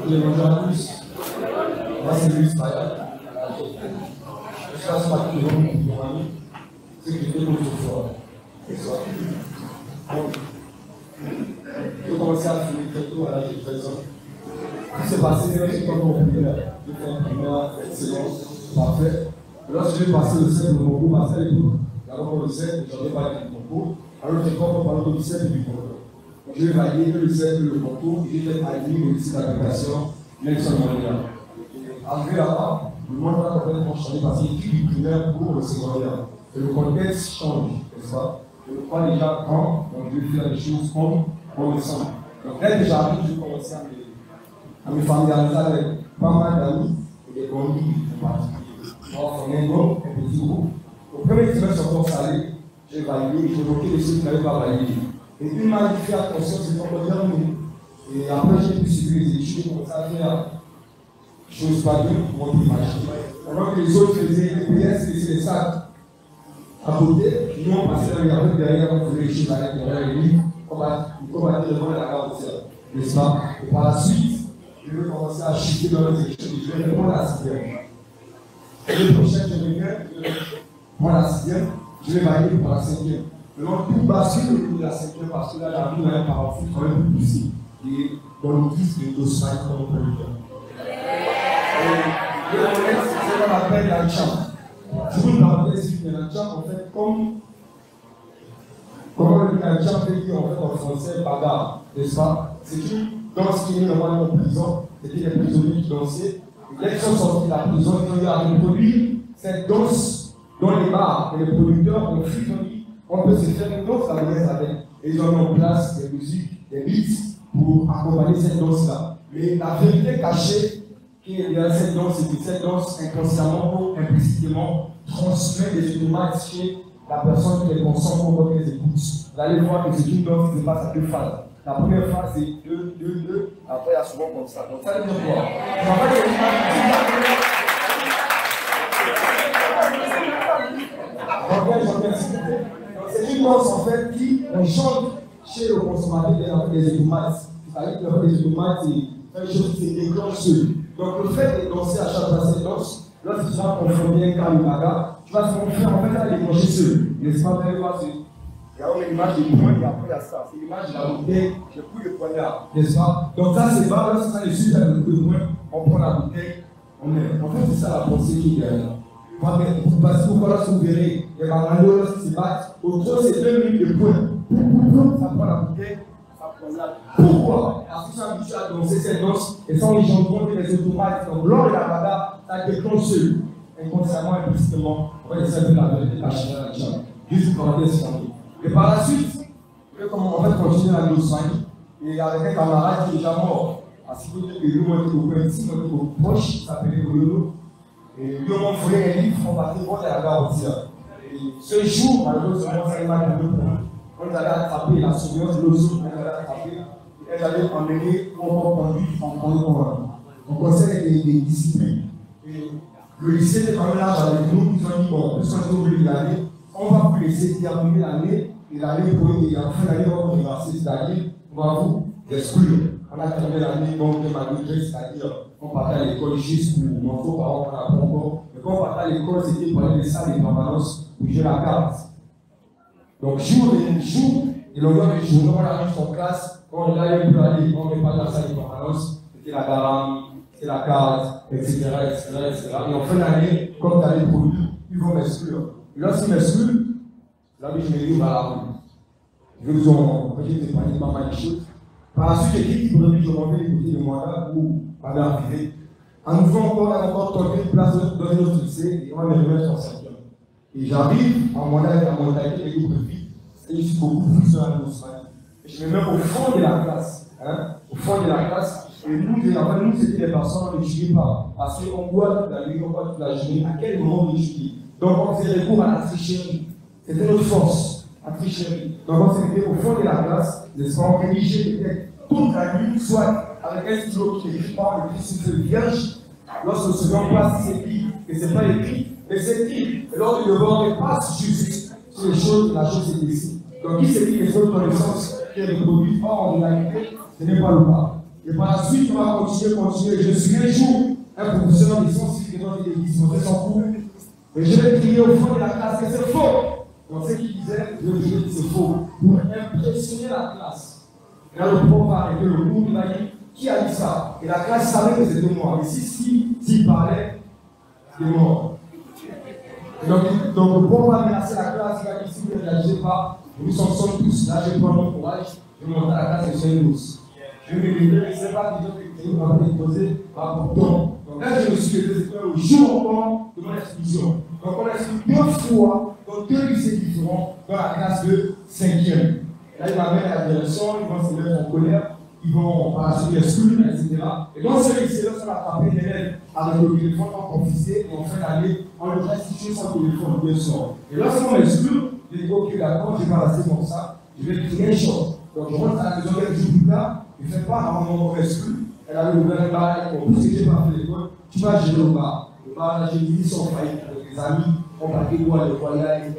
bonjour à tous. Moi, c'est Louis Payal. Je suis à ce matin de mon ami. C'est que je fais pour ce soir. Je vais commencer à finir très tôt à l'âge de 13 ans. Ce qui s'est passé, c'est que j'ai pas compris. J'ai fait une première excellence parfaite. Lorsque j'ai passé le cercle de mon cours, parce qu'à l'époque, d'abord le cercle, j'en ai parlé du concours. Alors j'ai pas parlé du cercle du concours. J'ai validé le cercle, le concours, et j'ai fait admis au lycée d'application, Nelson Mandela. Arrivé là-bas, le monde va complètement changer parce qu'il y a du primaire pour le secondaire. Et le contexte change, n'est-ce pas? Je le crois déjà grand, donc je vais faire les choses comme on le sent. Donc dès que j'arrive, je commence à me familiariser avec pas mal d'amis et des bons livres en particulier. On est un groupe, un petit groupe. Au premier trimestre encore salé, j'ai validé, j'ai bloqué les choses qui n'avaient pas validé. Et une m'a dit faire attention, c'est qu'on peut terminer. Et après, j'ai pu suivre les études, j'ai commencé à faire chose pas bien pour mon image. Pendant que les autres faisaient les PS, les sacs à côté, nous on passait dans les gars derrière, on faisait les choses derrière les livres, on combattait devant la garde, n'est-ce pas? Et par la suite, je vais commencer à chuter dans les études, je vais répondre à la sixième. Le prochain, je vais faire, pour la sixième, je vais valider pour la cinquième. Maintenant, tout bascule au niveau de la cinquième parce que là, la vie a un parapluie quand même plus poussé. Et dans le guise de dossier, comme on peut le dire. Le contexte, c'est ce qu'on appelle la cham. Je vous parle de la cham, en fait, comme on dit la cham, veut dire en fait en français, bagarre, n'est-ce pas? C'est une danse qui est normalement en prison, c'était les prisonniers qui dansaient. Dès qu'ils sont sortis de la prison, ils ont eu à reproduire cette danse dans les bars. Et les producteurs ont fait on peut se faire une danse à l'aise avec. Et ils ont mis en place des musiques, des beats pour accompagner cette danse-là. Mais la vérité cachée qui est derrière cette danse, c'est que cette danse, inconsciemment ou implicitement, transmet des automates chez la personne qui les consomme pour les écoute. Vous allez voir que c'est une danse qui se passe à deux phases. La première phase, c'est 2, 2, 2. Après, il y a souvent comme ça. Donc, ça veut dire quoi? C'est une danse en fait qui on chante chez le consommateur des automates. C'est-à-dire que les automates, c'est une chose qui se déclenche seul. Donc le fait de danser à chaque fois cette danse, lorsque tu vas confronter un Kalimaga, tu vas se faire en fait à déclencher seul. N'est-ce pas? Vous allez voir, il y a une image des points et après il y a ça. C'est l'image de la bouteille, j'ai pris le poignard. N'est-ce pas? Donc ça c'est pas, lorsque ça les suit avec le point, on prend la bouteille, on met. En fait c'est ça la pensée qui est derrière. Parce que lorsque vous verrez, les bangalos lorsqu'ils se battent, autour c'est 2 minutes de points. Ça prend la bouteille, ça prend la. Pourquoi? Parce qu'ils sont habitués à danser cette danse et sans les gens comptent les automates. Donc lors de la bagarre, ça déclenche seul. Inconsciemment, implicitement, on va essayer de la vérité cachée dans la chambre. Juste pour la descendre. Et par la suite, je vais en fait continuer la notion et avec un camarade qui est déjà mort. Parce que nous, on était au point ici, on était au proche, il s'appelait Goyono. Et lui, on voulait un livre, on partait voir la gare aussi. Et ce jour, malheureusement, ça m'a dit on allait attraper la surveillance de l'oiseau, on allait attraper, elle allait emmener en conseil des disciplines. Et le lycée était quand même là avec nous, ils ont dit bon, puisqu'on est obligé d'aller, on va vous laisser terminer l'année, et l'année prochaine, et en fin d'année, on va vous remercier, c'est-à-dire, on va vous exclure. On a terminé l'année, donc, de malgré, c'est-à-dire, on partait à l'école juste pour mon faux parents, on n'a pas encore. Mais quand on partait à l'école, c'était pour aller laisser les permanences pour jouer la carte. Donc, jour et jour, et le long du jour, on arrive en classe, quand on allait plus aller, on n'est pas dans la salle des permanences, c'était la garam, c'était la carte, etc., etc. Et en fin d'année, comme tu as les produits, ils vont m'exclure. Et lorsqu'ils m'excluent, là, je me dis, voilà, je vais vous en j'ai dépanné pas mal de choses. Par la suite, j'ai dit que je m'en vais écouter le mandat pour aller arriver. En nouveau encore toqué une place dans un autre lycée et on va me remettre en cinquième. Et j'arrive en mandat avec la mentalité des groupes de vie, et je suis beaucoup plus sur la notion. Et je me mets au fond de la classe. Au fond de la classe. Et nous, c'était des personnes qui n'étudiaient pas. Parce qu'on boit toute la nuit, on boit toute la journée. À quel moment on étudie? Donc on faisait recours à la tricherie. C'était notre force, la tricherie. Donc on s'était au fond de la classe, n'est-ce pas, on rédigeait peut-être toute la nuit, soit avec un stylo qui n'écrit pas, écrit sur feuille vierge. Lorsque le second passe, c'est écrit, et c'est pas écrit, mais c'est écrit. Et lors du devoir, on passe juste sur les choses, la chose est ici. Donc qui s'écrit les autres connaissances qui est reproduite hors de la réalité, ce n'est pas le cas. Et par la suite, on va continuer. Je suis un jour un professeur de sciences qui devant l'église, mon son cours. Et je vais crier au fond de la classe que c'est faux. Donc, ce qu'il disait, je dis que c'est faux. Pour impressionner la classe. Et là, le prof va arrêter le cours, il va dire qui a dit ça? Et la classe savait que c'était moi. Mais s'il parlait, c'était mort. Et donc, le prof va menacer la classe, il va dire si vous ne réagissez pas, nous sommes tous là, je prends mon courage, je monte à la classe et je suis tous. Je me dis, je ne sais pas si je vais déposer ma porte. Donc là, je me suis levé le jour encore de mon exclusion. Donc on explique 2 fois dans 2 lycées différents dans la classe de 5e. Là, ils m'amènent à la direction, ils vont se mettre en colère, ils vont passer les exclure, etc. Et dans ce lycée-là, on a attrapé des élèves avec le téléphone en confisqué et en fin d'année, on leur restitue son téléphone bien sûr. Et lorsqu'on m'exclut, je dis ok, d'accord, je vais pas rester comme ça, je vais créer une chose. Donc je rentre à la maison quelques jours plus tard, je ne fais pas avant mon exclu. Elle avait ouvert un bar, elle a compris ce que j'ai pas fait l'école, tu vas gérer le bar. Le bar, là, j'ai mis son faillite avec des amis, on va aller voir le royal,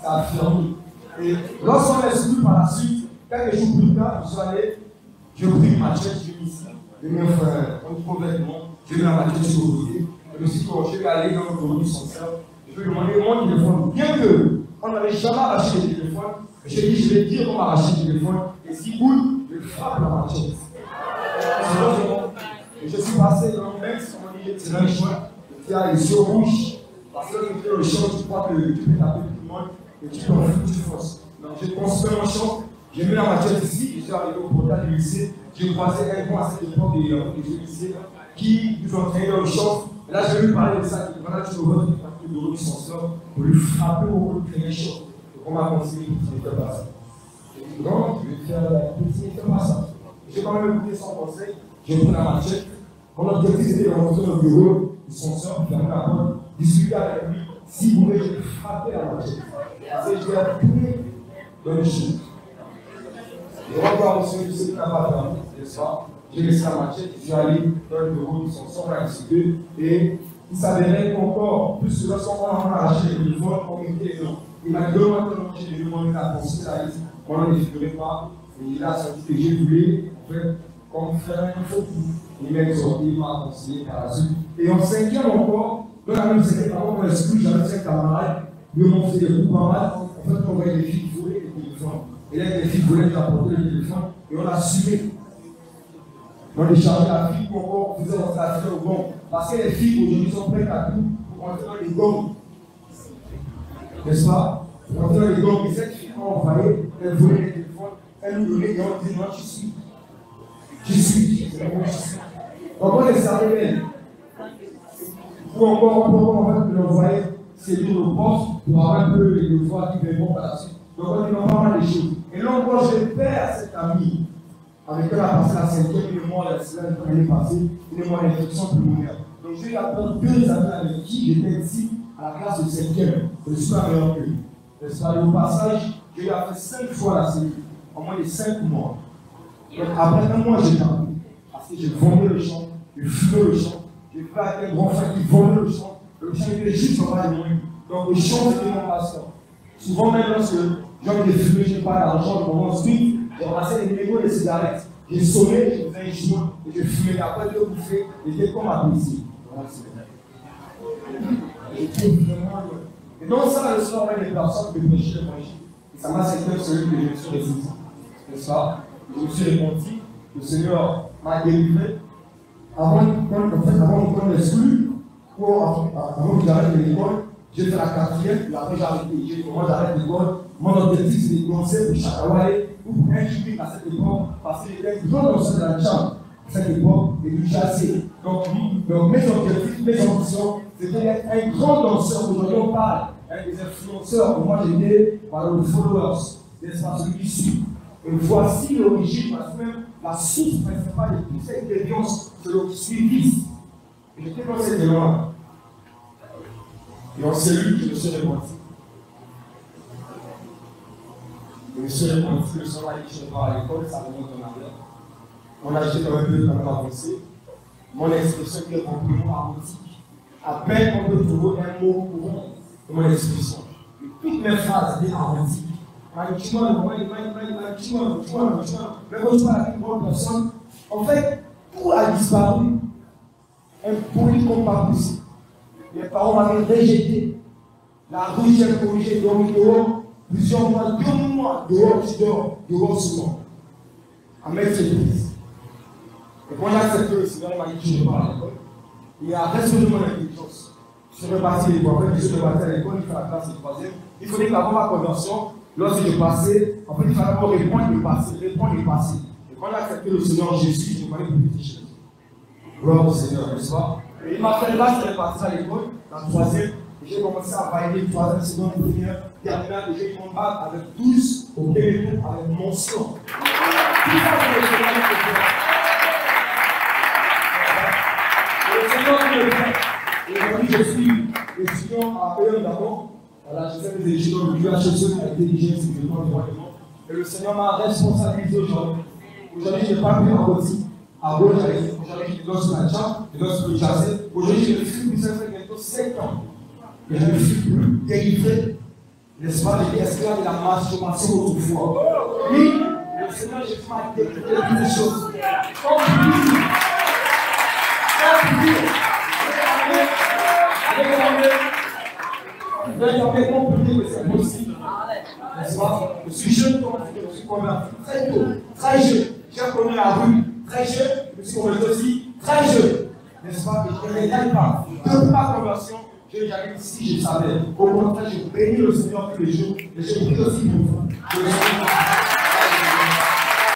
ça a fermé. Et lorsqu'on exclut par la suite, quelques jours plus tard, je suis allé, je pris ma tête, je mis ici. Je me fais complètement, je mets ma tête sur le côté. Je me suis dit, je vais aller dans le commun sans ça. Je vais demander mon téléphone. Bien qu'on n'avait jamais arraché le téléphone, j'ai dit, je vais dire qu'on m'a arraché le téléphone. Et si boule, je frappe la machette. Et je suis passé dans le mec, c'est dans le choix. Il y a les yeux rouges. Parce que tu fais le champ, tu crois que tu peux taper tout le monde et tu peux en foutre, tu forces. Donc j'ai construit un champ, j'ai mis la machette ici, je suis arrivé au portail du lycée. J'ai croisé un point à cette époque des lycées qui nous entraînaient dans le champ. Et là, je lui parler de ça. Voilà, tu me vois, tu me remis son sort pour lui frapper au bout de créer un champ. Donc on m'a conseillé qu'il ne fait pas ça. Donc, je vais faire la petite ne fait pas ça. J'ai quand même écouté son conseil, j'ai pris la machette. Mon objectif c'était de rentrer dans le bureau de son sort, fermer la porte, discuter avec lui. Si vous voulez, je vais frapper la machette. Parce que je vais appuyer dans le chou. Et revoir monsieur, ce qu'il n'a pas permis, n'est-ce pas? J'ai laissé la machette, je suis allé dans le bureau de son sort, on a discuté, et il s'avérait qu'encore, plus que lorsqu'on a arraché les téléphones, on était non. Il m'a demandé comment j'ai demandé la pensée, la liste, on ne figurait pas, et il a senti que j'ai voulu, en fait, comme faire un faux coup. Il m'a exhorté, il m'a conseillé par la suite. Et en 5e encore, dans la même 5e, avant qu'on exclut, j'avais 5 camarades, nous m'ont fait des coups pas mal, en fait, on voyait des filles qui voulaient les téléphones. Et là, les filles voulaient nous apporter le téléphone, et on a assumé. On déchargeait la fille pour encore faisait rentrer la fille au gong. Parce que les filles aujourd'hui sont prêtes à tout pour rentrer dans les gongs. N'est-ce pas? Pour rentrer dans les gongs, et cette fille, quand on voyait, elle voulait les téléphones, elle nous donnait et on disait non, tu suis. Tu suis. Donc on les savait. Ou encore, on va voyait séduire le prof pour avoir un peu les devoirs qui viennent par la suite. Donc on dit non, pas mal de choses. Et là encore, je perds cet ami. Avec elle, elle a passé la 5e, une mois, l'année passée, une mois d'infection pulmonaire. Donc j'ai eu après 2 années avec qui j'étais ici à la classe de 5e. Je ne suis pas meilleur que lui. N'est-ce pas? Et au passage, j'ai eu à faire 5 fois la cellule, en moins de 5 mois. Donc après 1 mois, j'ai perdu. Parce que j'ai vendu le champ, j'ai fumé le champ, j'ai fait avec un grand frère qui vendait le champ. Le champ était juste en bas de moi. Donc le champ, c'était mon pasteur. Souvent, même lorsque j'ai fumé, je n'ai pas d'argent, je m'en suis. J'ai ramassé les mégots et les cigarettes. J'ai sonné, j'ai fait un joint et j'ai fumé. Après, j'ai bouffé et j'ai comme un plaisir. Voilà, et donc, ça, le soir, on a des personnes qui prêchaient l'évangile. Et ça m'a séduit celui que je me suis résisté. N'est-ce pas? Je me suis répondu. Le Seigneur m'a délivré. Avant qu'on m'exclue, avant que j'arrête l'école, j'ai fait la 4e, puis après j'ai arrêté. Moi, j'arrête l'école. Mon objectif, c'est de commencer pour Chakawale ou pour un public à cette époque, parce qu'il était grand danseur de la chambre à cette époque et du chassé. Donc, mes objectifs, mes ambitions, c'était d'être un grand danseur. Aujourd'hui, on parle des influenceurs. Moi, j'étais par le followers, n'est-ce pas, celui qui suit. Et voici l'origine, parce que même la source principale de toute cette déviance, c'est le suivisme. Et j'étais dans cet élan-là. Et en cellule, je me suis répandu. Je me suis répandu, le soir là, je pars à l'école, ça remonte en arrière. Mon âge était un peu avancé. Mon expression était complètement arrondique. À peine on peut trouver un mot courant de mon expression. Et toutes mes phrases étaient arrondies. Mais quand tu parles avec une bonne personne, on En fait, tout a disparu. Impoli comme pas possible. Les parents m'avaient rejeté. La rue, j'ai corrigé, dormi dehors. Plusieurs mois, 2 mois dehors souvent. À mettre ses fils. Et quand j'ai accepté le Seigneur, il m'a dit que je ne vais pas à l'école. Il a respecté mon intelligence. Je suis reparti à l'école. Après, je suis reparti à l'école, il fait la classe de 3e. Il fallait qu'avant ma conversion, lorsque je passais, en fait, il fallait d'abord répondre et passer. Et quand j'ai accepté le Seigneur Jésus, je me parlais pour petit Jésus. Gloire au Seigneur, n'est-ce pas? Et il m'a fait là, je suis reparti à l'école, dans la 3e. J'ai commencé à valider le 3e, seconde, première, terminale, et j'ai eu mon bac avec 12 au Québec, avec mention. Tout ça, c'est le Seigneur qui le fait. Le Seigneur qui le fait. Et aujourd'hui, je suis étudiant à EM d'abord. Voilà, je fais mes études dans le QHSE, intelligence et développement. Et le Seigneur m'a responsabilisé aujourd'hui. Aujourd'hui, je n'ai pas pu arroser. À gauche, aujourd'hui, je dois sur la chambre, je dois sur le chassé. Aujourd'hui, je ne suis plus, ça fait bientôt 7 ans. Et je ne suis plus délivré, n'est-ce pas, de l'esclave de la masturbation autrefois. Oui, le Seigneur Jésus m'a délivré de toutes les choses. Comme lui, avec on peut dire que c'est possible. N'est-ce pas? Je suis jeune, je suis convaincu très tôt, très jeune. J'ai connu la rue, très jeune, je me suis convaincu aussi, très jeune. N'est-ce pas? Et je ne regrette pas. Depuis ma conversion, je n'ai jamais dit si je savais. Au contraire, je bénis le Seigneur tous les jours et je prie aussi pour vous.